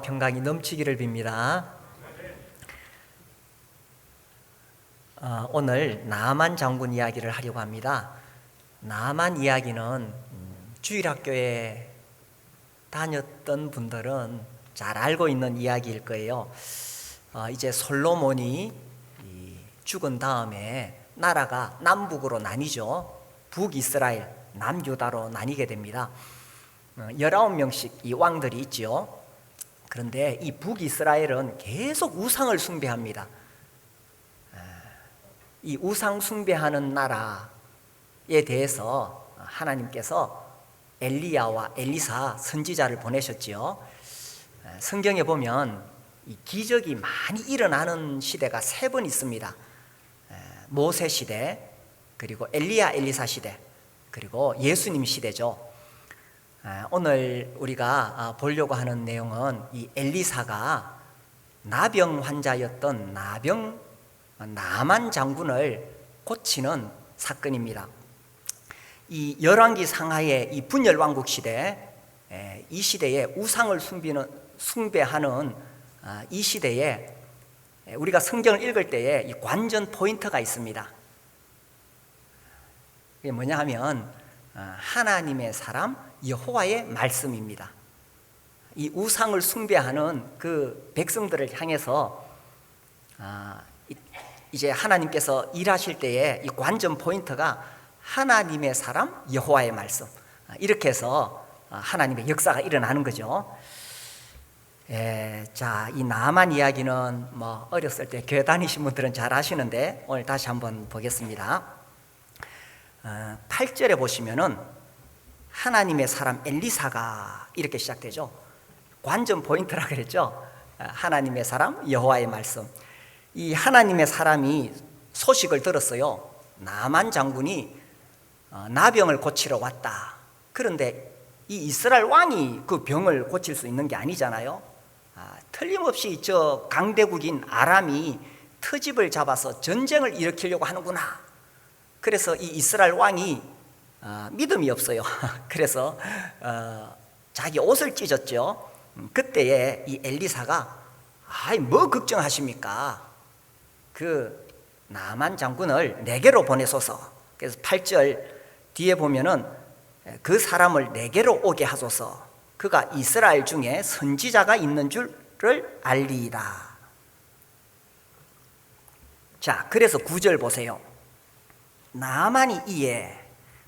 평강이 넘치기를 빕니다. 오늘 나만 장군 이야기를 하려고 합니다. 나만 이야기는 주일학교에 다녔던 분들은 잘 알고 있는 이야기일 거예요. 이제 솔로몬이 죽은 다음에 나라가 남북으로 나뉘죠. 북이스라엘, 남유다로 나뉘게 됩니다. 19명씩 이 왕들이 있죠. 그런데 이 북이스라엘은 계속 우상을 숭배합니다. 이 우상 숭배하는 나라에 대해서 하나님께서 엘리야와 엘리사 선지자를 보내셨지요. 성경에 보면 이 기적이 많이 일어나는 시대가 3번 있습니다. 모세 시대, 그리고 엘리야 엘리사 시대, 그리고 예수님 시대죠. 오늘 우리가 보려고 하는 내용은 이 엘리사가 나병 환자였던 나만 장군을 고치는 사건입니다. 이 열왕기 상하의 이 분열왕국 시대, 이 시대에 우상을 숭배하는 이 시대에 우리가 성경을 읽을 때에 이 관전 포인트가 있습니다. 그게 뭐냐 하면 하나님의 사람 여호와의 말씀입니다. 이 우상을 숭배하는 그 백성들을 향해서 이제 하나님께서 일하실 때에 이 관전 포인트가 하나님의 사람 여호와의 말씀, 이렇게 해서 하나님의 역사가 일어나는 거죠. 자, 이 나만 이야기는 뭐 어렸을 때 교회 다니신 분들은 잘 아시는데 오늘 다시 한번 보겠습니다. 8절에 보시면은 하나님의 사람 엘리사가 이렇게 시작되죠. 관전 포인트라 그랬죠. 하나님의 사람 여호와의 말씀. 이 하나님의 사람이 소식을 들었어요. 나만 장군이 나병을 고치러 왔다. 그런데 이 이스라엘 왕이 그 병을 고칠 수 있는 게 아니잖아요. 틀림없이 저 강대국인 아람이 트집을 잡아서 전쟁을 일으키려고 하는구나. 그래서 이 이스라엘 왕이 믿음이 없어요. 그래서 자기 옷을 찢었죠. 그때에 이 엘리사가 뭐 걱정하십니까? 그 나만 장군을 내게로 보내소서. 그래서 8절 뒤에 보면은 그 사람을 내게로 오게 하소서. 그가 이스라엘 중에 선지자가 있는 줄을 알리이다. 자, 그래서 9절 보세요. 나만이 이에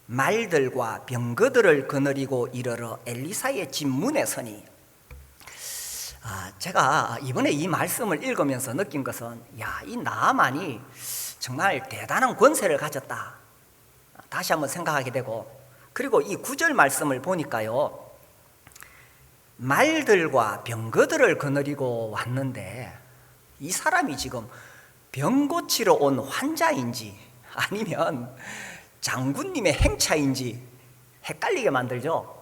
말들과 병거들을 거느리고 이르러 엘리사의 집 문에 서니, 제가 이번에 이 말씀을 읽으면서 느낀 것은 이 나만이 정말 대단한 권세를 가졌다. 다시 한번 생각하게 되고, 그리고 이 9절 말씀을 보니까요, 말들과 병거들을 거느리고 왔는데 이 사람이 지금 병 고치러 온 환자인지 아니면 장군님의 행차인지 헷갈리게 만들죠.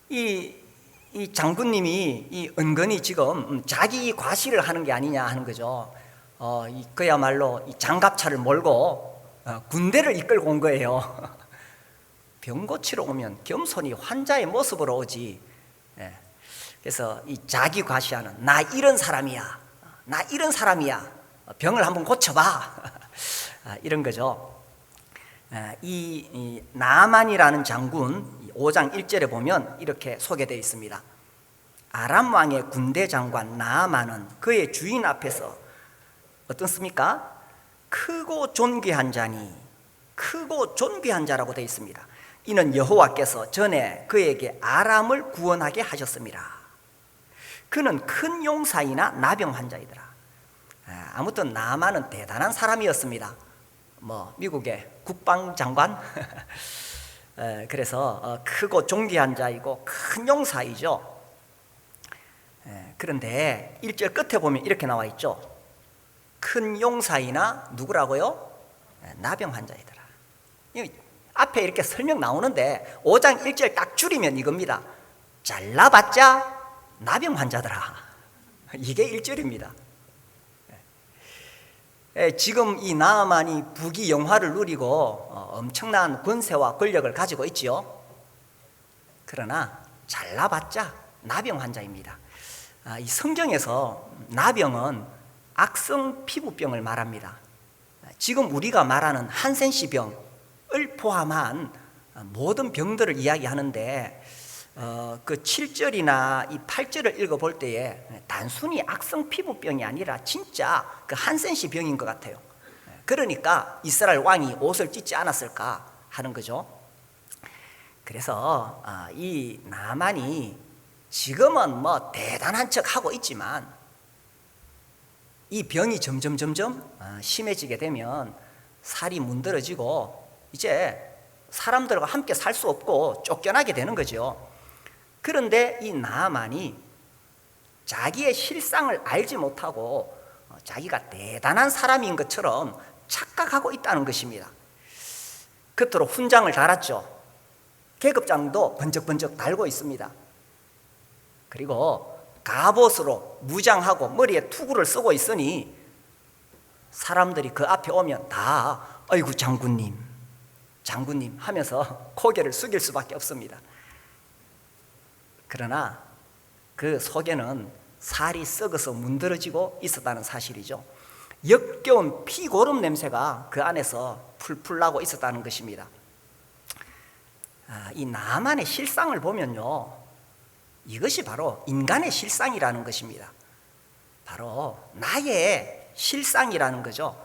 이 장군님이 이 은근히 지금 자기 과시를 하는 게 아니냐 하는 거죠. 그야말로 이 장갑차를 몰고 군대를 이끌고 온 거예요. 병 고치러 오면 겸손히 환자의 모습으로 오지. 그래서 이 자기 과시하는 나 이런 사람이야, 나 이런 사람이야, 병을 한번 고쳐봐. 이런 거죠. 이 나만이라는 장군 5장 1절에 보면 이렇게 소개되어 있습니다. 아람 왕의 군대 장관 나만은 그의 주인 앞에서 어떻습니까? 크고 존귀한 자니, 크고 존귀한 자라고 되어 있습니다. 이는 여호와께서 전에 그에게 아람을 구원하게 하셨습니다. 그는 큰 용사이나 나병 환자이더라. 아무튼 나만은 대단한 사람이었습니다. 미국의 국방장관. 그래서 크고 존귀한 자이고 큰 용사이죠. 그런데 1절 끝에 보면 이렇게 나와 있죠. 큰 용사이나 누구라고요? 나병 환자이더라. 앞에 이렇게 설명 나오는데 5장 1절 딱 줄이면 이겁니다. 잘나봤자 나병 환자더라. 이게 1절입니다. 지금 이 나아만이 부귀 영화를 누리고 엄청난 권세와 권력을 가지고 있지요. 그러나 잘나봤자 나병 환자입니다. 이 성경에서 나병은 악성 피부병을 말합니다. 지금 우리가 말하는 한센시 병을 포함한 모든 병들을 이야기하는데 그 7절이나 이 8절을 읽어볼 때에 단순히 악성 피부병이 아니라 진짜 그 한센시 병인 것 같아요. 그러니까 이스라엘 왕이 옷을 찢지 않았을까 하는 거죠. 그래서 이 나만이 지금은 뭐 대단한 척 하고 있지만 이 병이 점점 심해지게 되면 살이 문드러지고 이제 사람들과 함께 살 수 없고 쫓겨나게 되는 거죠. 그런데 이 나만이 자기의 실상을 알지 못하고 자기가 대단한 사람인 것처럼 착각하고 있다는 것입니다. 겉으로 훈장을 달았죠. 계급장도 번쩍번쩍 달고 있습니다. 그리고 갑옷으로 무장하고 머리에 투구를 쓰고 있으니 사람들이 그 앞에 오면 다 아이고 장군님 하면서 고개를 숙일 수밖에 없습니다. 그러나 그 속에는 살이 썩어서 문드러지고 있었다는 사실이죠. 역겨운 피고름 냄새가 그 안에서 풀풀 나고 있었다는 것입니다. 이 나만의 실상을 보면요, 이것이 바로 인간의 실상이라는 것입니다. 바로 나의 실상이라는 거죠.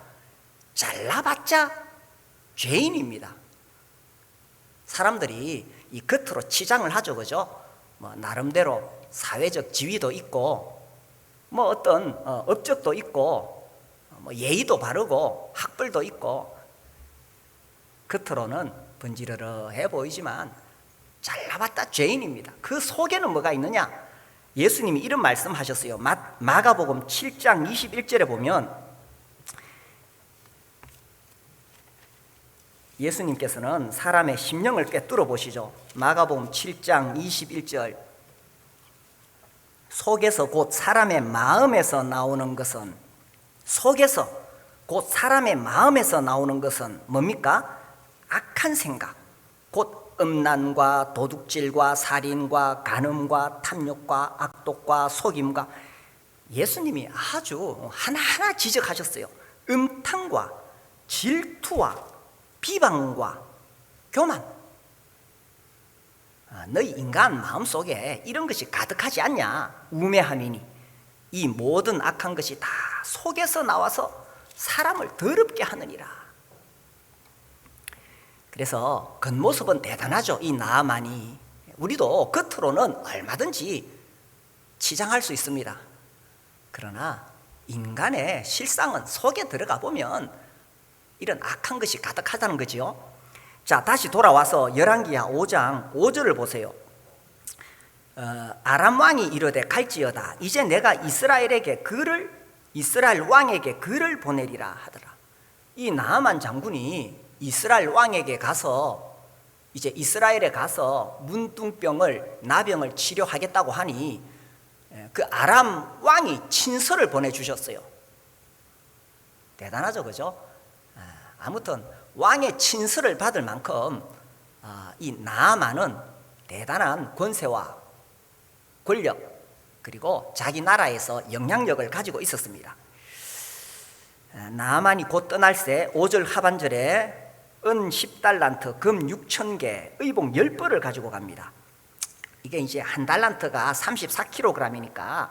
잘나봤자 죄인입니다. 사람들이 이 겉으로 치장을 하죠, 그죠? 뭐 나름대로 사회적 지위도 있고, 뭐 어떤 업적도 있고, 뭐 예의도 바르고 학벌도 있고, 겉으로는 번지르르해 보이지만 잘나봤다 죄인입니다. 그 속에는 뭐가 있느냐? 예수님이 이런 말씀하셨어요. 마가복음 7장 21절에 보면 예수님께서는 사람의 심령을 꿰뚫어 보시죠. 마가복음 7장 21절, 속에서 곧 사람의 마음에서 나오는 것은, 속에서 곧 사람의 마음에서 나오는 것은 뭡니까? 악한 생각, 곧 음란과 도둑질과 살인과 간음과 탐욕과 악독과 속임과, 예수님이 아주 하나하나 지적하셨어요. 음탕과 질투와 비방과 교만. 너희 인간 마음속에 이런 것이 가득하지 않냐? 우매함이니 이 모든 악한 것이 다 속에서 나와서 사람을 더럽게 하느니라. 그래서 겉모습은 대단하죠. 이 나만이. 우리도 겉으로는 얼마든지 치장할 수 있습니다. 그러나 인간의 실상은 속에 들어가 보면 이런 악한 것이 가득하다는 거지요. 자, 다시 돌아와서 열왕기하 5장 5절을 보세요. 아람 왕이 이르되 갈지어다. 이제 내가 이스라엘 왕에게 글을 보내리라 하더라. 이 나아만 장군이 이스라엘 왕에게 가서, 이제 이스라엘에 가서 문둥병을, 나병을 치료하겠다고 하니 그 아람 왕이 친서를 보내주셨어요. 대단하죠, 그죠? 아무튼 왕의 친서를 받을 만큼 이 나아만은 대단한 권세와 권력, 그리고 자기 나라에서 영향력을 가지고 있었습니다. 나아만이 곧 떠날새 5절 하반절에 은 10달란트, 금 6,000개, 의복 10벌을 가지고 갑니다. 이게 이제 한 달란트가 34kg이니까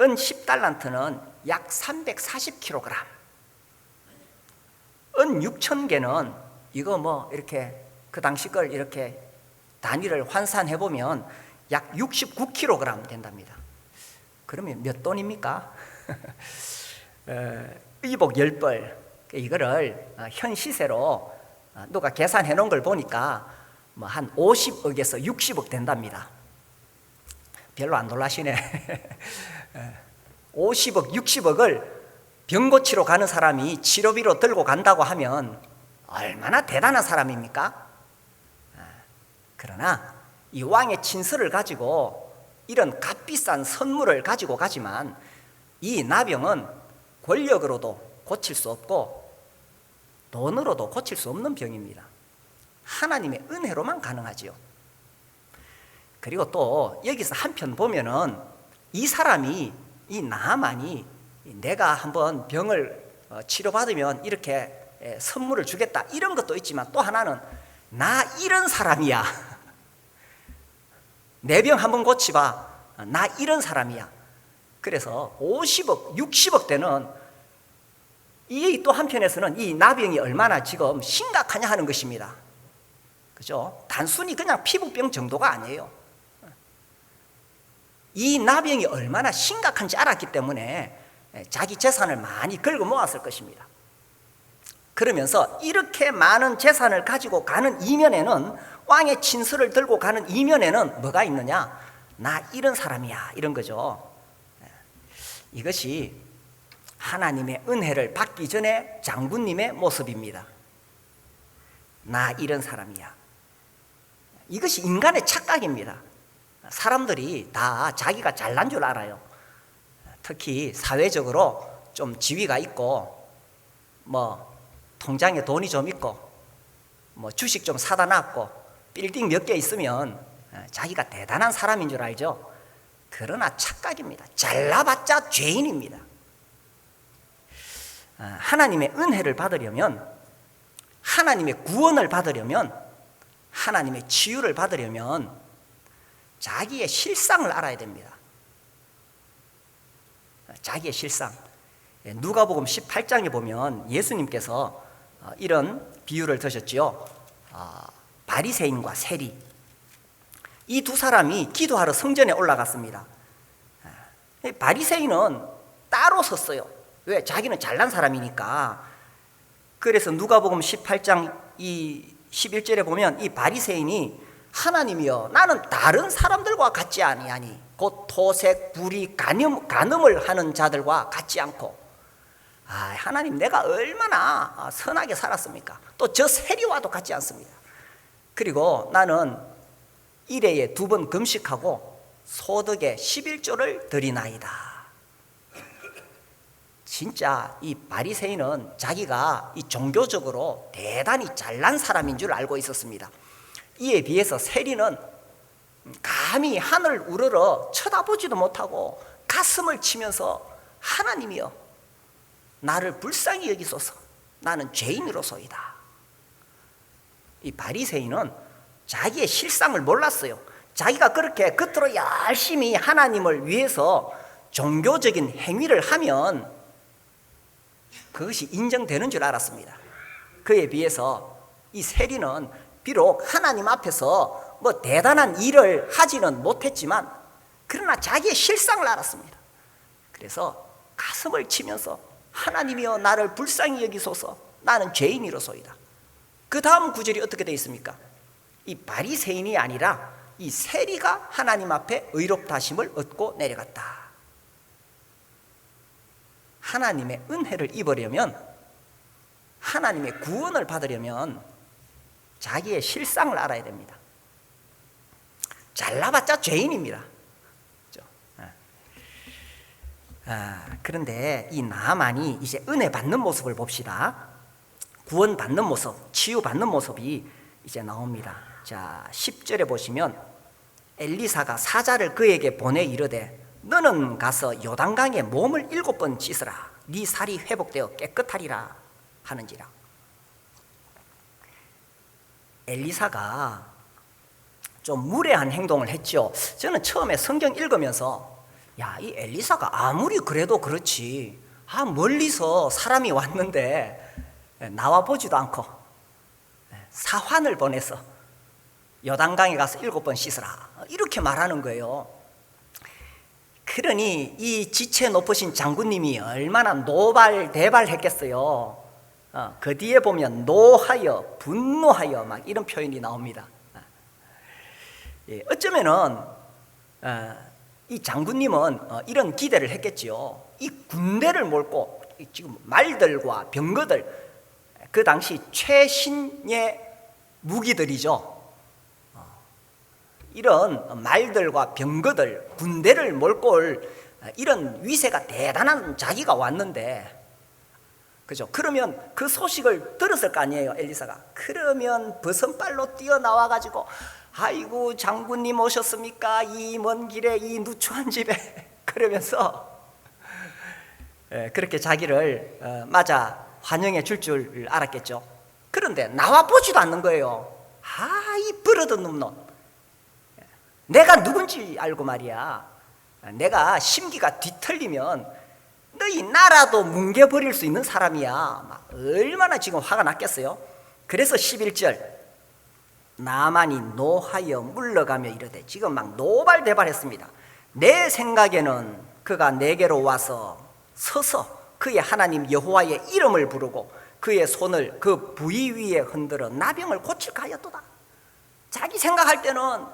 은 10달란트는 약 340kg. 은 6,000개는 이거 뭐 이렇게 그 당시 걸 이렇게 단위를 환산해 보면 약 69kg 된답니다. 그러면 몇 돈입니까? 의복 10벌, 이거를 현 시세로 누가 계산해 놓은 걸 보니까 뭐 한 50억에서 60억 된답니다. 별로 안 놀라시네. 50억, 60억을 병 고치러 가는 사람이 치료비로 들고 간다고 하면 얼마나 대단한 사람입니까? 그러나 이 왕의 친서를 가지고 이런 값비싼 선물을 가지고 가지만 이 나병은 권력으로도 고칠 수 없고 돈으로도 고칠 수 없는 병입니다. 하나님의 은혜로만 가능하지요. 그리고 또 여기서 한편 보면은 이 사람이, 이 나아만이 내가 한번 병을 치료받으면 이렇게 선물을 주겠다 이런 것도 있지만, 또 하나는 나 이런 사람이야, 내 병 한번 고치봐, 나 이런 사람이야. 그래서 50억 60억 대는, 이 또 한편에서는 이 나병이 얼마나 지금 심각하냐 하는 것입니다. 그죠? 단순히 그냥 피부병 정도가 아니에요. 이 나병이 얼마나 심각한지 알았기 때문에 자기 재산을 많이 긁어 모았을 것입니다. 그러면서 이렇게 많은 재산을 가지고 가는 이면에는, 왕의 친서를 들고 가는 이면에는 뭐가 있느냐? 나 이런 사람이야, 이런 거죠. 이것이 하나님의 은혜를 받기 전에 장군님의 모습입니다. 나 이런 사람이야. 이것이 인간의 착각입니다. 사람들이 다 자기가 잘난 줄 알아요. 특히 사회적으로 좀 지위가 있고, 통장에 돈이 좀 있고, 주식 좀 사다 놨고, 빌딩 몇 개 있으면 자기가 대단한 사람인 줄 알죠. 그러나 착각입니다. 잘나봤자 죄인입니다. 하나님의 은혜를 받으려면, 하나님의 구원을 받으려면, 하나님의 치유를 받으려면 자기의 실상을 알아야 됩니다. 자기의 실상. 누가복음 18장에 보면 예수님께서 이런 비유를 드셨지요. 바리새인과 세리, 이 두 사람이 기도하러 성전에 올라갔습니다. 바리새인은 따로 섰어요. 왜? 자기는 잘난 사람이니까. 그래서 누가복음 18장 이 11절에 보면 이 바리새인이, 하나님이여, 나는 다른 사람들과 같지 아니하니, 곧 토색, 불의, 간음을 하는 자들과 같지 않고, 하나님, 내가 얼마나 선하게 살았습니까? 또 저 세리와도 같지 않습니다. 그리고 나는 일회에 2번 금식하고 소득의 11조를 드리나이다. 진짜 이 바리새인은 자기가 이 종교적으로 대단히 잘난 사람인 줄 알고 있었습니다. 이에 비해서 세리는 감히 하늘 우러러 쳐다보지도 못하고 가슴을 치면서, 하나님이여, 나를 불쌍히 여기소서, 나는 죄인으로소이다. 이 바리새인은 자기의 실상을 몰랐어요. 자기가 그렇게 겉으로 열심히 하나님을 위해서 종교적인 행위를 하면 그것이 인정되는 줄 알았습니다. 그에 비해서 이 세리는 비록 하나님 앞에서 대단한 일을 하지는 못했지만, 그러나 자기의 실상을 알았습니다. 그래서 가슴을 치면서, 하나님이여, 나를 불쌍히 여기소서, 나는 죄인이로소이다. 그 다음 구절이 어떻게 되어 있습니까? 이 바리새인이 아니라 이 세리가 하나님 앞에 의롭다 하심을 얻고 내려갔다. 하나님의 은혜를 입으려면, 하나님의 구원을 받으려면 자기의 실상을 알아야 됩니다. 잘나봤자 죄인입니다. 그런데 이 나아만이 이제 은혜 받는 모습을 봅시다. 구원 받는 모습, 치유 받는 모습이 이제 나옵니다. 자, 10절에 보시면 엘리사가 사자를 그에게 보내 이르되, 너는 가서 요단강에 몸을 7번 씻으라. 네 살이 회복되어 깨끗하리라 하는지라. 엘리사가 좀 무례한 행동을 했죠. 저는 처음에 성경 읽으면서, 이 엘리사가 아무리 그래도 그렇지, 멀리서 사람이 왔는데 나와 보지도 않고 사환을 보내서 요단강에 가서 7번 씻으라, 이렇게 말하는 거예요. 그러니 이 지체 높으신 장군님이 얼마나 노발대발했겠어요. 그 뒤에 보면 노하여, 분노하여 막 이런 표현이 나옵니다. 어쩌면은 이 장군님은 이런 기대를 했겠지요. 이 군대를 몰고, 지금 말들과 병거들, 그 당시 최신의 무기들이죠. 이런 말들과 병거들, 군대를 몰고 올 이런 위세가 대단한 자기가 왔는데, 그죠? 그러면 그 소식을 들었을 거 아니에요, 엘리사가. 그러면 버선발로 뛰어나와 가지고, 아이고 장군님 오셨습니까? 이 먼 길에 이 누추한 집에 그러면서 그렇게 자기를 맞아 환영해 줄 알았겠죠. 그런데 나와 보지도 않는 거예요. 이 버릇은 놈. 내가 누군지 알고 말이야. 내가 심기가 뒤틀리면 너희 나라도 뭉개버릴 수 있는 사람이야. 막 얼마나 지금 화가 났겠어요. 그래서 11절 나만이 노하여 물러가며 이르되, 지금 막 노발대발했습니다. 내 생각에는 그가 내게로 와서 서서 그의 하나님 여호와의 이름을 부르고 그의 손을 그 부위 위에 흔들어 나병을 고칠까 하였도다. 자기 생각할 때는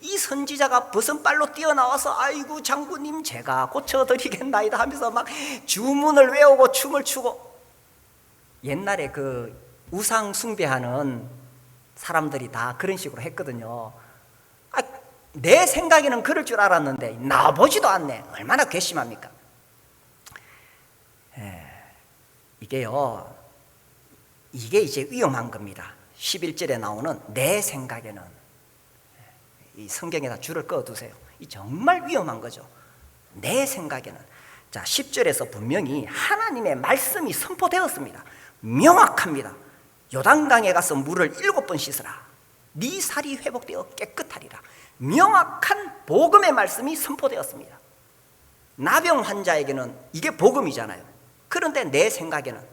이 선지자가 버선발로 뛰어나와서 아이고 장군님 제가 고쳐드리겠나이다 하면서 막 주문을 외우고 춤을 추고, 옛날에 그 우상 숭배하는 사람들이 다 그런 식으로 했거든요. 내 생각에는 그럴 줄 알았는데 나보지도 않네. 얼마나 괘씸합니까? 이게 이제 위험한 겁니다. 11절에 나오는 내 생각에는, 이 성경에다 줄을 그어두세요. 이 정말 위험한 거죠. 내 생각에는. 자, 10절에서 분명히 하나님의 말씀이 선포되었습니다. 명확합니다. 요단강에 가서 물을 7번 씻으라. 네 살이 회복되어 깨끗하리라. 명확한 복음의 말씀이 선포되었습니다. 나병 환자에게는 이게 복음이잖아요. 그런데 내 생각에는,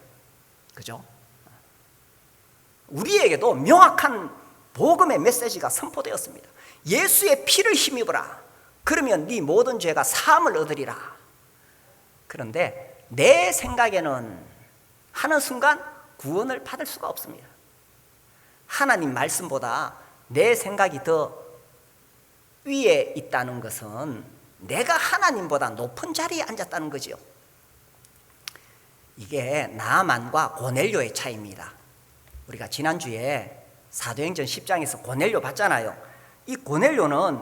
그죠? 우리에게도 명확한 복음의 메시지가 선포되었습니다. 예수의 피를 힘입어라. 그러면 네 모든 죄가 사함을 얻으리라. 그런데 내 생각에는 하는 순간 구원을 받을 수가 없습니다. 하나님 말씀보다 내 생각이 더 위에 있다는 것은 내가 하나님보다 높은 자리에 앉았다는 거지요. 이게 나만과 고넬료의 차이입니다. 우리가 지난주에 사도행전 10장에서 고넬료 봤잖아요. 이 고넬료는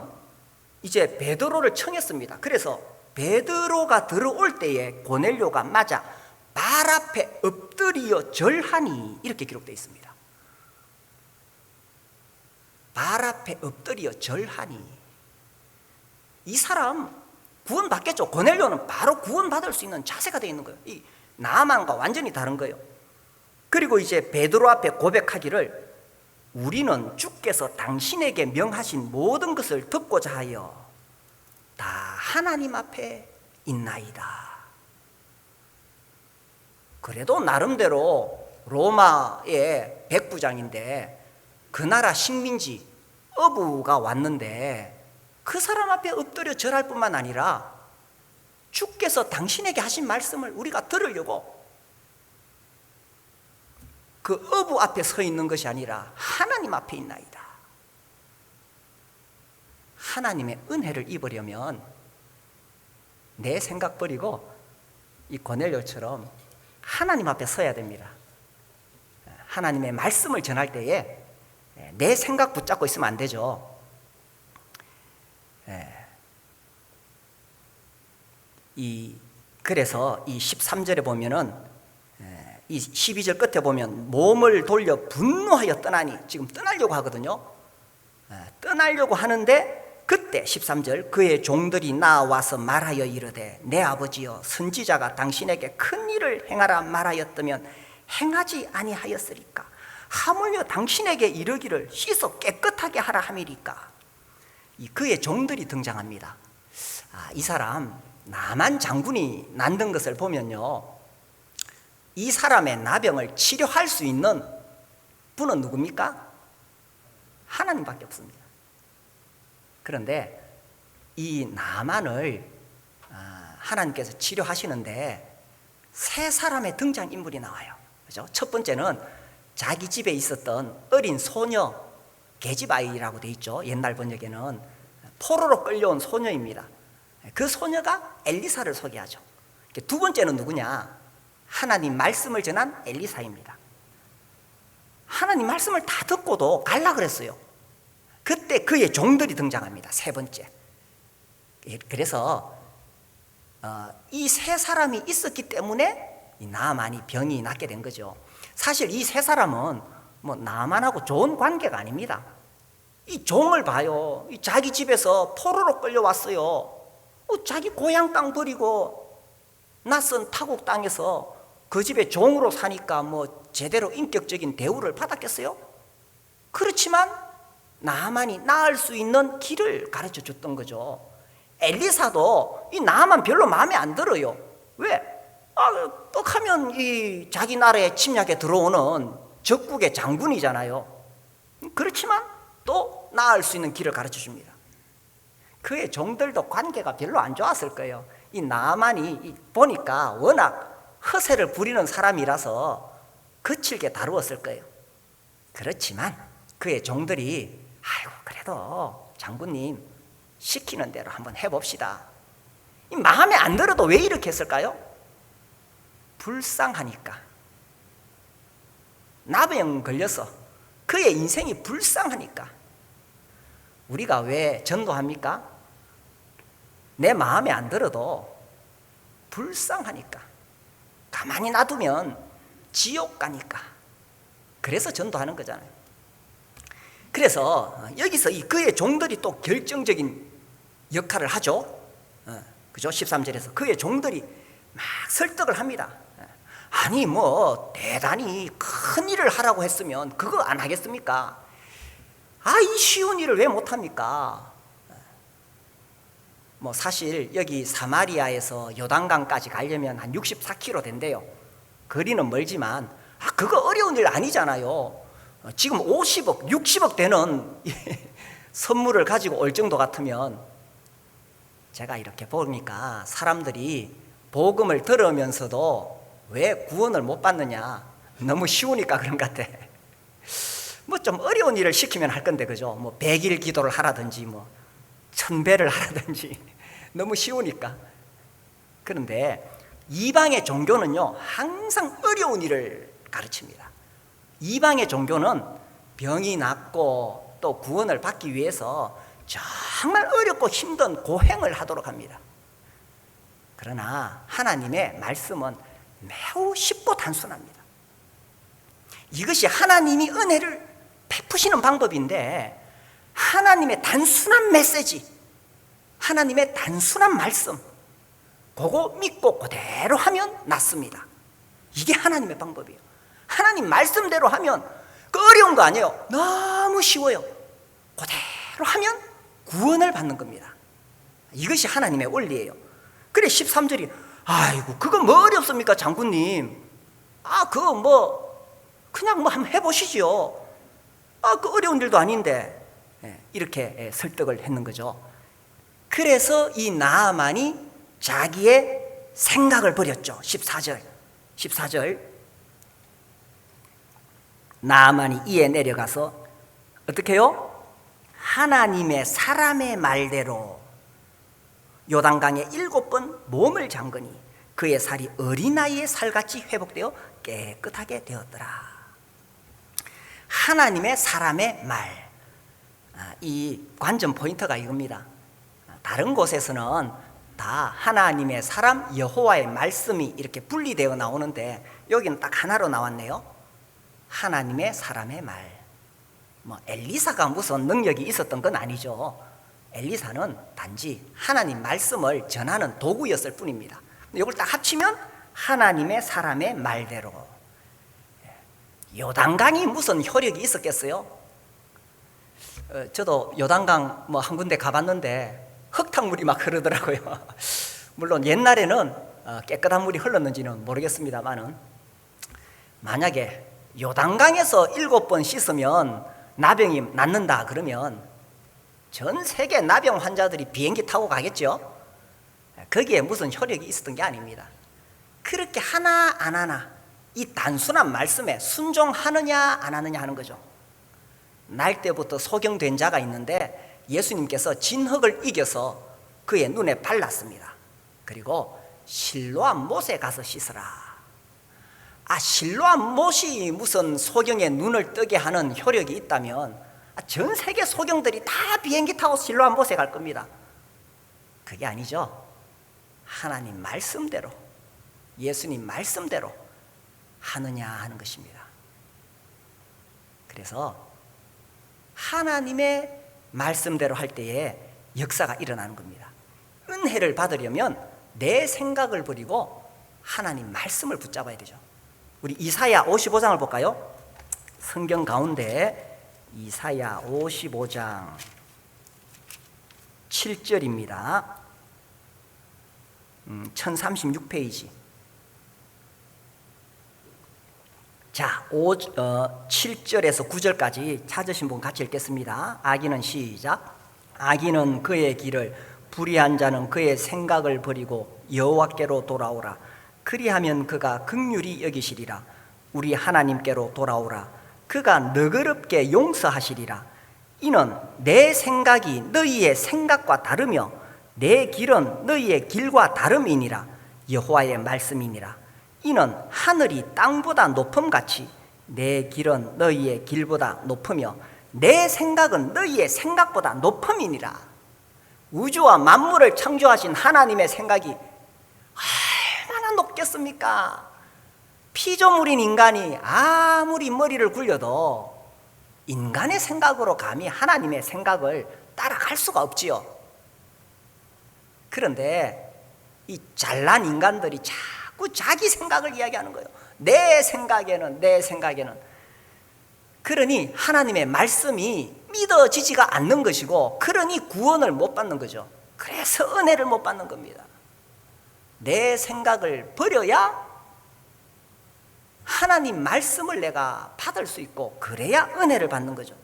이제 베드로를 청했습니다. 그래서 베드로가 들어올 때에 고넬료가 맞아 발 앞에 엎드려 절하니, 이렇게 기록되어 있습니다. 발 앞에 엎드려 절하니. 이 사람 구원받겠죠. 고넬료는 바로 구원받을 수 있는 자세가 되어 있는 거예요. 이 나만과 완전히 다른 거예요. 그리고 이제 베드로 앞에 고백하기를, 우리는 주께서 당신에게 명하신 모든 것을 듣고자 하여 다 하나님 앞에 있나이다. 그래도 나름대로 로마의 백부장인데 그 나라 식민지 어부가 왔는데 그 사람 앞에 엎드려 절할 뿐만 아니라 주께서 당신에게 하신 말씀을 우리가 들으려고 그 어부 앞에 서 있는 것이 아니라 하나님 앞에 있나이다. 하나님의 은혜를 입으려면 내 생각 버리고 이 고넬료처럼 하나님 앞에 서야 됩니다. 하나님의 말씀을 전할 때에 내 생각 붙잡고 있으면 안 되죠. 그래서 이 13절에 보면은, 이 12절 끝에 보면 몸을 돌려 분노하여 떠나니, 지금 떠나려고 하거든요. 떠나려고 하는데 그때 13절 그의 종들이 나와서 말하여 이르되, 내 아버지여 선지자가 당신에게 큰 일을 행하라 말하였다면 행하지 아니하였으리까? 하물며 당신에게 이르기를 씻어 깨끗하게 하라 함이리까? 이 그의 종들이 등장합니다. 이 사람 나만 장군이 만든 것을 보면요, 이 사람의 나병을 치료할 수 있는 분은 누굽니까? 하나님밖에 없습니다. 그런데 이 나만을 하나님께서 치료하시는데 세 사람의 등장인물이 나와요. 그죠? 첫 번째는 자기 집에 있었던 어린 소녀, 계집아이라고 돼 있죠. 옛날 번역에는 포로로 끌려온 소녀입니다. 그 소녀가 엘리사를 소개하죠. 두 번째는 누구냐? 하나님 말씀을 전한 엘리사입니다. 하나님 말씀을 다 듣고도 갈라 그랬어요. 그때 그의 종들이 등장합니다. 세 번째. 그래서 이 세 사람이 있었기 때문에 이 나만이 병이 낫게 된 거죠. 사실 이 세 사람은 뭐 나만하고 좋은 관계가 아닙니다. 이 종을 봐요. 자기 집에서 포로로 끌려왔어요. 자기 고향 땅 버리고 낯선 타국 땅에서 그 집에 종으로 사니까 뭐 제대로 인격적인 대우를 받았겠어요? 그렇지만 나아만이 나을 수 있는 길을 가르쳐 줬던 거죠. 엘리사도 이 나아만 별로 마음에 안 들어요. 왜? 떡하면 이 자기 나라에 침략에 들어오는 적국의 장군이잖아요. 그렇지만 또 나을 수 있는 길을 가르쳐 줍니다. 그의 종들도 관계가 별로 안 좋았을 거예요. 이 나아만이 보니까 워낙 허세를 부리는 사람이라서 거칠게 다루었을 거예요. 그렇지만 그의 종들이 아이고 그래도 장군님 시키는 대로 한번 해봅시다. 이 마음에 안 들어도 왜 이렇게 했을까요? 불쌍하니까. 나병 걸려서 그의 인생이 불쌍하니까. 우리가 왜 전도합니까? 내 마음에 안 들어도 불쌍하니까. 가만히 놔두면 지옥 가니까. 그래서 전도하는 거잖아요. 그래서 여기서 그의 종들이 또 결정적인 역할을 하죠. 그죠? 13절에서 그의 종들이 막 설득을 합니다. 아니 뭐 대단히 큰 일을 하라고 했으면 그거 안 하겠습니까? 이 쉬운 일을 왜 못합니까? 뭐 사실 여기 사마리아에서 요단강까지 가려면 한 64km 된대요. 거리는 멀지만 그거 어려운 일 아니잖아요. 지금 50억, 60억 되는 선물을 가지고 올 정도 같으면, 제가 이렇게 보니까 사람들이 복음을 들으면서도 왜 구원을 못 받느냐, 너무 쉬우니까 그런 것 같아. 뭐 좀 어려운 일을 시키면 할 건데, 그죠? 뭐 100일 기도를 하라든지 뭐 1000배를 하라든지 너무 쉬우니까. 그런데 이방의 종교는요 항상 어려운 일을 가르칩니다. 이방의 종교는 병이 낫고 또 구원을 받기 위해서 정말 어렵고 힘든 고행을 하도록 합니다. 그러나 하나님의 말씀은 매우 쉽고 단순합니다. 이것이 하나님이 은혜를 베푸시는 방법인데, 하나님의 단순한 메시지, 하나님의 단순한 말씀, 그거 믿고 그대로 하면 낫습니다. 이게 하나님의 방법이에요. 하나님 말씀대로 하면 그 어려운 거 아니에요. 너무 쉬워요. 그대로 하면 구원을 받는 겁니다. 이것이 하나님의 원리예요. 그래 13절이 아이고 그거 뭐 어렵습니까 장군님? 그거 뭐 그냥 뭐 한번 해보시죠. 그 어려운 일도 아닌데. 이렇게 설득을 했는 거죠. 그래서 이 나아만이 자기의 생각을 버렸죠. 14절 나아만이 이에 내려가서 어떻게 해요? 하나님의 사람의 말대로 요단강에 7번 몸을 잠그니 그의 살이 어린아이의 살같이 회복되어 깨끗하게 되었더라. 하나님의 사람의 말, 이 관전 포인트가 이겁니다. 다른 곳에서는 다 하나님의 사람 여호와의 말씀이 이렇게 분리되어 나오는데 여기는 딱 하나로 나왔네요. 하나님의 사람의 말. 뭐 엘리사가 무슨 능력이 있었던 건 아니죠. 엘리사는 단지 하나님 말씀을 전하는 도구였을 뿐입니다. 이걸 딱 합치면 하나님의 사람의 말대로. 요단강이 무슨 효력이 있었겠어요? 저도 요단강 뭐 한 군데 가봤는데 흙탕물이 막 흐르더라고요. 물론 옛날에는 깨끗한 물이 흘렀는지는 모르겠습니다만은, 만약에 요단강에서 7번 씻으면 나병이 낫는다 그러면 전 세계 나병 환자들이 비행기 타고 가겠죠. 거기에 무슨 효력이 있었던 게 아닙니다. 그렇게 하나 안 하나 이 단순한 말씀에 순종하느냐 안 하느냐 하는 거죠. 날 때부터 소경된 자가 있는데 예수님께서 진흙을 이겨서 그의 눈에 발랐습니다. 그리고 실로암 못에 가서 씻으라. 실로암 못이 무슨 소경의 눈을 뜨게 하는 효력이 있다면 전 세계 소경들이 다 비행기 타고 실로암 못에 갈 겁니다. 그게 아니죠. 하나님 말씀대로, 예수님 말씀대로 하느냐 하는 것입니다. 그래서 하나님의 말씀대로 할 때에 역사가 일어나는 겁니다. 은혜를 받으려면 내 생각을 버리고 하나님 말씀을 붙잡아야 되죠. 우리 이사야 55장을 볼까요? 성경 가운데 이사야 55장 7절입니다. 1036페이지. 자, 7절에서 9절까지 찾으신 분 같이 읽겠습니다. 악인은 시작. 악인은 그의 길을, 불의한 자는 그의 생각을 버리고 여호와께로 돌아오라. 그리하면 그가 긍휼히 여기시리라. 우리 하나님께로 돌아오라. 그가 너그럽게 용서하시리라. 이는 내 생각이 너희의 생각과 다르며 내 길은 너희의 길과 다름이니라. 여호와의 말씀이니라. 이는 하늘이 땅보다 높음같이 내 길은 너희의 길보다 높으며 내 생각은 너희의 생각보다 높음이니라. 우주와 만물을 창조하신 하나님의 생각이 얼마나 높겠습니까? 피조물인 인간이 아무리 머리를 굴려도 인간의 생각으로 감히 하나님의 생각을 따라갈 수가 없지요. 그런데 이 잘난 인간들이 자꾸 자기 생각을 이야기하는 거예요. 내 생각에는. 그러니 하나님의 말씀이 믿어지지가 않는 것이고, 그러니 구원을 못 받는 거죠. 그래서 은혜를 못 받는 겁니다. 내 생각을 버려야 하나님 말씀을 내가 받을 수 있고, 그래야 은혜를 받는 거죠.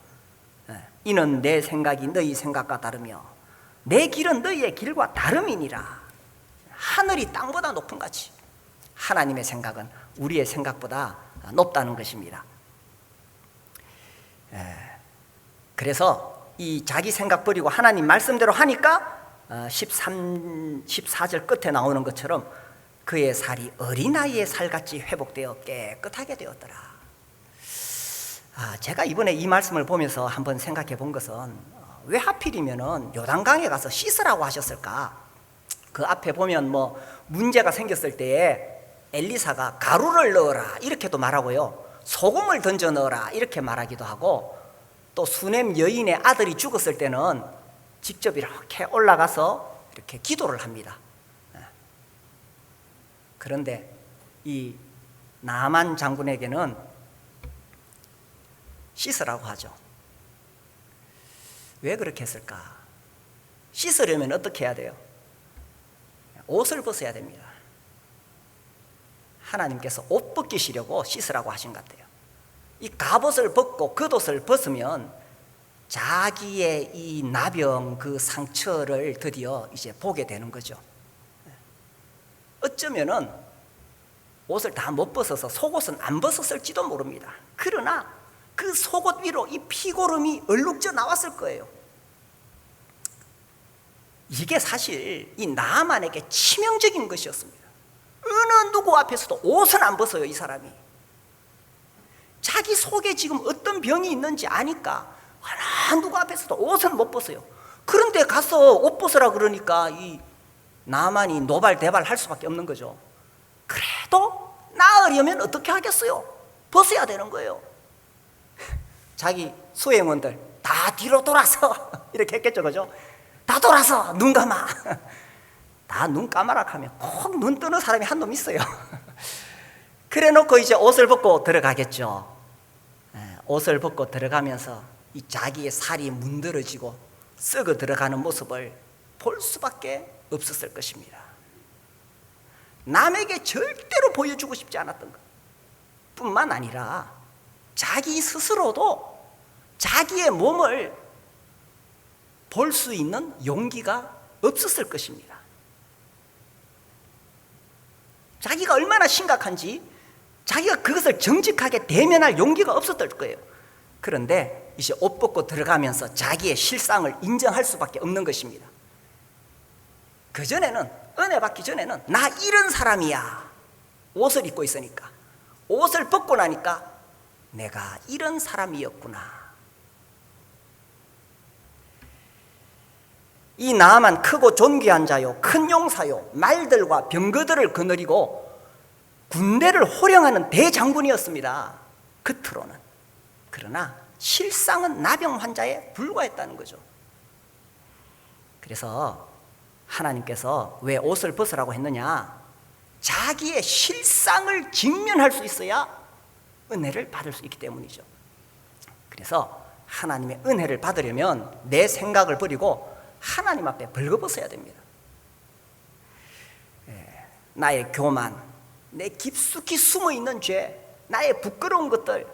이는 내 생각이 너희 생각과 다르며 내 길은 너희의 길과 다름이니라. 하늘이 땅보다 높은 같이 하나님의 생각은 우리의 생각보다 높다는 것입니다. 그래서 이 자기 생각 버리고 하나님 말씀대로 하니까 14절 끝에 나오는 것처럼 그의 살이 어린아이의 살같이 회복되어 깨끗하게 되었더라. 제가 이번에 이 말씀을 보면서 한번 생각해 본 것은, 왜 하필이면은 요단강에 가서 씻으라고 하셨을까? 그 앞에 보면 뭐 문제가 생겼을 때에 엘리사가 가루를 넣어라 이렇게도 말하고요, 소금을 던져 넣어라 이렇게 말하기도 하고, 또 수넴 여인의 아들이 죽었을 때는 직접 이렇게 올라가서 이렇게 기도를 합니다. 그런데 이 나만 장군에게는 씻으라고 하죠. 왜 그렇게 했을까? 씻으려면 어떻게 해야 돼요? 옷을 벗어야 됩니다. 하나님께서 옷 벗기시려고 씻으라고 하신 것 같아요. 이 갑옷을 벗고 겉옷을 벗으면 자기의 이 나병, 그 상처를 드디어 이제 보게 되는 거죠. 어쩌면은 옷을 다 못 벗어서 속옷은 안 벗었을지도 모릅니다. 그러나 그 속옷 위로 이 피고름이 얼룩져 나왔을 거예요. 이게 사실 이 나만에게 치명적인 것이었습니다. 어느 누구 앞에서도 옷은 안 벗어요, 이 사람이. 자기 속에 지금 어떤 병이 있는지 아니까 어느 누구 앞에서도 옷은 못 벗어요. 그런데 가서 옷 벗으라 그러니까 이 나만이 노발대발 할 수밖에 없는 거죠. 그래도 나으려면 어떻게 하겠어요? 벗어야 되는 거예요. 자기 수행원들 다 뒤로 돌아서 이렇게 했겠죠, 그죠? 다 돌아서 눈 감아. 다 눈 감아라 하면 꼭 눈 뜨는 사람이 한 놈 있어요. 그래 놓고 이제 옷을 벗고 들어가겠죠. 옷을 벗고 들어가면서 이 자기의 살이 문드러지고 썩어 들어가는 모습을 볼 수밖에 없었을 것입니다. 남에게 절대로 보여주고 싶지 않았던 것 뿐만 아니라 자기 스스로도 자기의 몸을 볼 수 있는 용기가 없었을 것입니다. 자기가 얼마나 심각한지 자기가 그것을 정직하게 대면할 용기가 없었을 거예요. 그런데 이제 옷 벗고 들어가면서 자기의 실상을 인정할 수밖에 없는 것입니다. 그전에는, 은혜 받기 전에는 나 이런 사람이야, 옷을 입고 있으니까. 옷을 벗고 나니까 내가 이런 사람이었구나. 이 나아만 크고 존귀한 자요, 큰 용사요, 말들과 병거들을 거느리고 군대를 호령하는 대장군이었습니다, 겉으로는. 그러나 실상은 나병 환자에 불과했다는 거죠. 그래서 하나님께서 왜 옷을 벗으라고 했느냐? 자기의 실상을 직면할 수 있어야 은혜를 받을 수 있기 때문이죠. 그래서 하나님의 은혜를 받으려면 내 생각을 버리고 하나님 앞에 벌거벗어야 됩니다. 나의 교만, 내 깊숙이 숨어있는 죄, 나의 부끄러운 것들,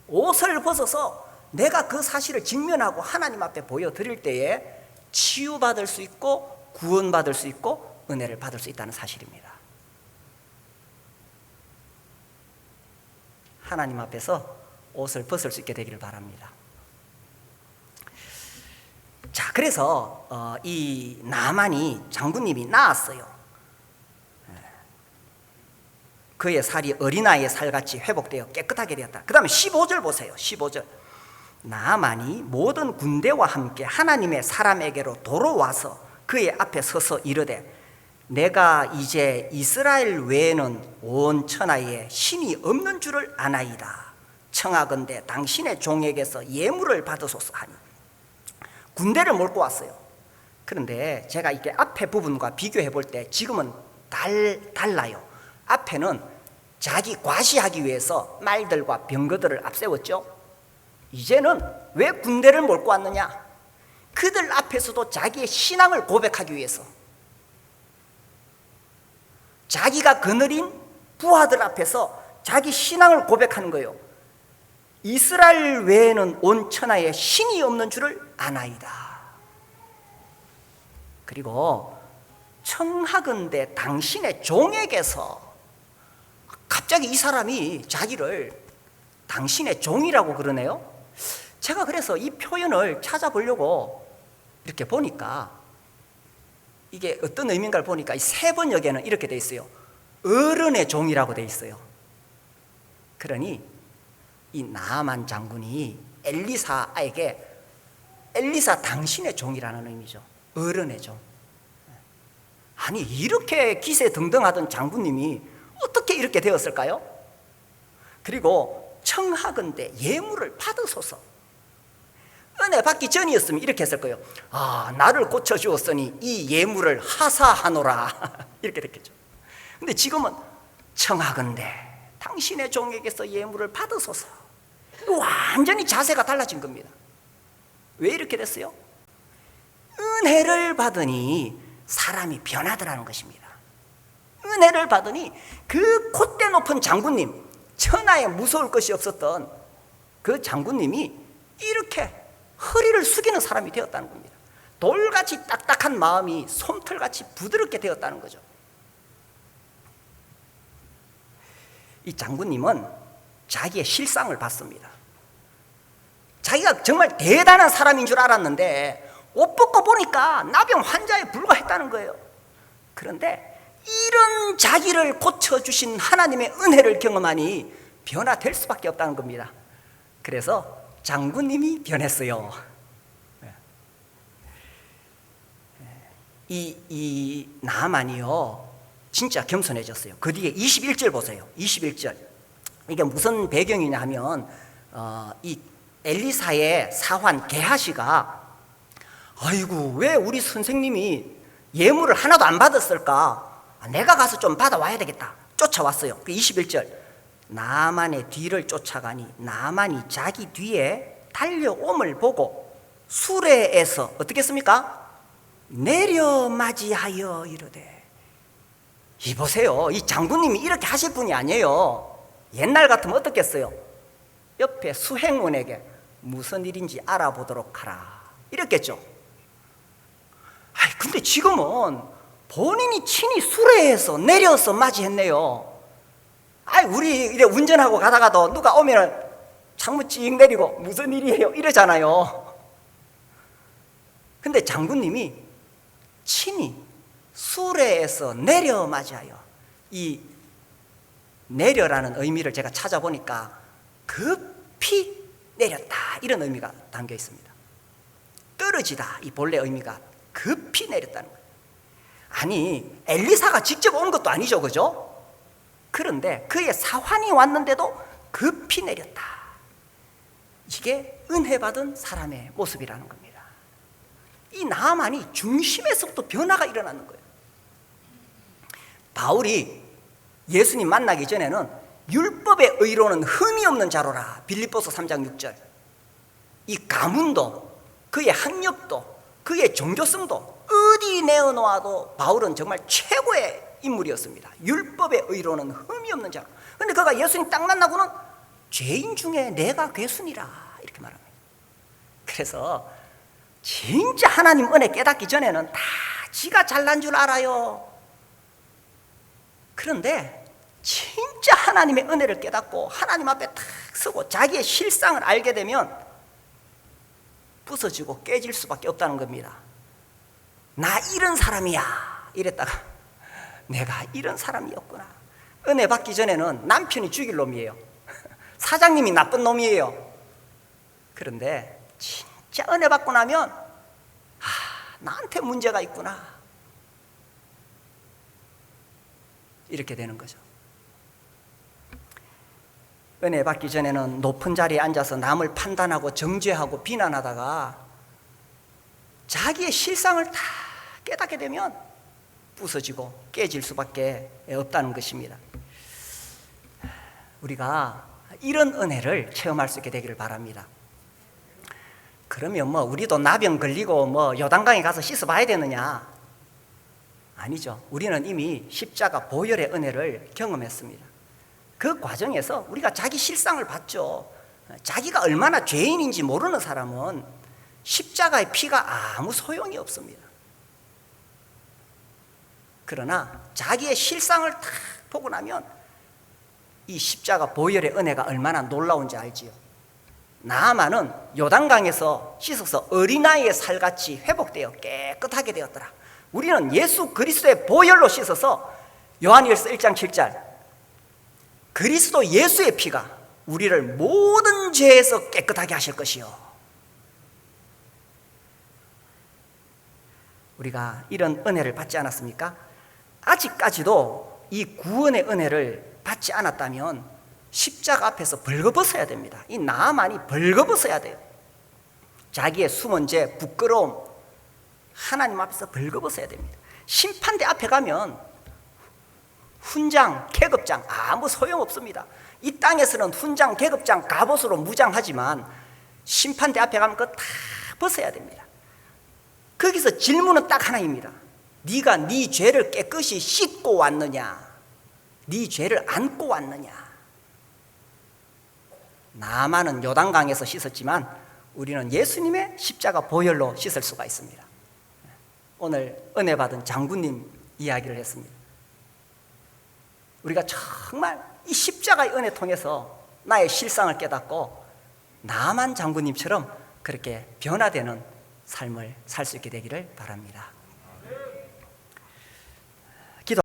옷을 벗어서 내가 그 사실을 직면하고 하나님 앞에 보여드릴 때에 치유받을 수 있고 구원받을 수 있고 은혜를 받을 수 있다는 사실입니다. 하나님 앞에서 옷을 벗을 수 있게 되기를 바랍니다. 자, 그래서 이 나만이 장군님이 나았어요. 그의 살이 어린아이의 살같이 회복되어 깨끗하게 되었다. 그 다음에 15절 보세요. 15절. 나만이 모든 군대와 함께 하나님의 사람에게로 돌아와서 그의 앞에 서서 이르되 내가 이제 이스라엘 외에는 온 천하에 신이 없는 줄을 아나이다. 청하건대 당신의 종에게서 예물을 받으소서 하니. 군대를 몰고 왔어요. 그런데 제가 이렇게 앞에 부분과 비교해 볼 때 지금은 달라요. 앞에는 자기 과시하기 위해서 말들과 병거들을 앞세웠죠. 이제는 왜 군대를 몰고 왔느냐? 그들 앞에서도 자기의 신앙을 고백하기 위해서, 자기가 거느린 부하들 앞에서 자기 신앙을 고백하는 거예요. 이스라엘 외에는 온 천하에 신이 없는 줄을 아나이다. 그리고 청하건대 당신의 종에게서, 갑자기 이 사람이 자기를 당신의 종이라고 그러네요. 제가 그래서 이 표현을 찾아보려고 이렇게 보니까 이게 어떤 의미인가를 보니까 이 세 번역에는 이렇게 돼 있어요. 어른의 종이라고 돼 있어요. 그러니 이 나아만 장군이 엘리사에게 엘리사 당신의 종이라는 의미죠. 어른의 종. 아니, 이렇게 기세등등하던 장군님이 어떻게 이렇게 되었을까요? 그리고 청하건대 예물을 받으소서. 은혜 받기 전이었으면 이렇게 했을 거예요. 아, 나를 고쳐주었으니 이 예물을 하사하노라. 이렇게 됐겠죠. 근데 지금은 청하건대 당신의 종에게서 예물을 받으소서. 완전히 자세가 달라진 겁니다. 왜 이렇게 됐어요? 은혜를 받으니 사람이 변하더라는 것입니다. 은혜를 받으니 그 콧대 높은 장군님, 천하에 무서울 것이 없었던 그 장군님이 이렇게 허리를 숙이는 사람이 되었다는 겁니다. 돌같이 딱딱한 마음이 솜털같이 부드럽게 되었다는 거죠. 이 장군님은 자기의 실상을 봤습니다. 자기가 정말 대단한 사람인 줄 알았는데 옷 벗고 보니까 나병 환자에 불과했다는 거예요. 그런데 이런 자기를 고쳐주신 하나님의 은혜를 경험하니 변화될 수밖에 없다는 겁니다. 그래서 장군님이 변했어요. 이 나만이요 진짜 겸손해졌어요. 그 뒤에 21절 보세요. 21절. 이게 무슨 배경이냐 하면 이 엘리사의 사환 게하시가 아이고 왜 우리 선생님이 예물을 하나도 안 받았을까? 내가 가서 좀 받아와야 되겠다. 쫓아왔어요. 그 21절. 나만의 뒤를 쫓아가니 나만이 자기 뒤에 달려옴을 보고 수레에서 어떻게 했습니까? 내려 맞이하여 이르되. 이 보세요. 이 장군님이 이렇게 하실 분이 아니에요. 옛날 같으면 어떻겠어요? 옆에 수행원에게 무슨 일인지 알아보도록 하라 이랬겠죠. 근데 지금은 본인이 친히 수레에서 내려서 맞이했네요. 우리 이래 운전하고 가다가도 누가 오면 창문 찍 내리고 무슨 일이에요? 이러잖아요. 근데 장군님이 친히 수레에서 내려 맞이하여, 이 내려라는 의미를 제가 찾아보니까 급히 내렸다 이런 의미가 담겨 있습니다. 떨어지다 이 본래 의미가 급히 내렸다는 거예요. 아니 엘리사가 직접 온 것도 아니죠, 그죠? 그런데 그의 사환이 왔는데도 급히 내렸다. 이게 은혜 받은 사람의 모습이라는 겁니다. 이 나만이 중심에서부터 변화가 일어나는 거예요. 바울이 예수님 만나기 전에는 율법의 의로는 흠이 없는 자로라, 빌립보서 3장 6절. 이 가문도 그의 학력도 그의 종교성도 어디 내어놓아도 바울은 정말 최고의 인물이었습니다. 율법의 의로는 흠이 없는 자로. 그런데 그가 예수님 딱 만나고는 죄인 중에 내가 괴순이라 이렇게 말합니다. 그래서 진짜 하나님 은혜 깨닫기 전에는 다 지가 잘난 줄 알아요. 그런데 진짜 하나님의 은혜를 깨닫고 하나님 앞에 탁 서고 자기의 실상을 알게 되면 부서지고 깨질 수밖에 없다는 겁니다. 나 이런 사람이야 이랬다가 내가 이런 사람이었구나. 은혜 받기 전에는 남편이 죽일 놈이에요. 사장님이 나쁜 놈이에요. 그런데 진짜 은혜 받고 나면 나한테 문제가 있구나 이렇게 되는 거죠. 은혜 받기 전에는 높은 자리에 앉아서 남을 판단하고 정죄하고 비난하다가 자기의 실상을 다 깨닫게 되면 부서지고 깨질 수밖에 없다는 것입니다. 우리가 이런 은혜를 체험할 수 있게 되기를 바랍니다. 그러면 우리도 나병 걸리고 요단강에 가서 씻어봐야 되느냐? 아니죠. 우리는 이미 십자가 보혈의 은혜를 경험했습니다. 그 과정에서 우리가 자기 실상을 봤죠. 자기가 얼마나 죄인인지 모르는 사람은 십자가의 피가 아무 소용이 없습니다. 그러나 자기의 실상을 탁 보고 나면 이 십자가 보혈의 은혜가 얼마나 놀라운지 알지요. 나아만은 요단강에서 씻어서 어린아이의 살같이 회복되어 깨끗하게 되었더라. 우리는 예수 그리스도의 보혈로 씻어서 요한일서 1장 7절 그리스도 예수의 피가 우리를 모든 죄에서 깨끗하게 하실 것이요. 우리가 이런 은혜를 받지 않았습니까? 아직까지도 이 구원의 은혜를 받지 않았다면 십자가 앞에서 벌거벗어야 됩니다. 이 나만이 벌거벗어야 돼요. 자기의 숨은 죄, 부끄러움 하나님 앞에서 벌거벗어야 됩니다. 심판대 앞에 가면 훈장, 계급장 아무 소용없습니다. 이 땅에서는 훈장, 계급장, 갑옷으로 무장하지만 심판대 앞에 가면 그거 다 벗어야 됩니다. 거기서 질문은 딱 하나입니다. 네가 네 죄를 깨끗이 씻고 왔느냐? 네 죄를 안고 왔느냐? 나만은 요단강에서 씻었지만 우리는 예수님의 십자가 보혈로 씻을 수가 있습니다. 오늘 은혜 받은 장군님 이야기를 했습니다. 우리가 정말 이 십자가의 은혜 통해서 나의 실상을 깨닫고 나만 장군님처럼 그렇게 변화되는 삶을 살 수 있게 되기를 바랍니다.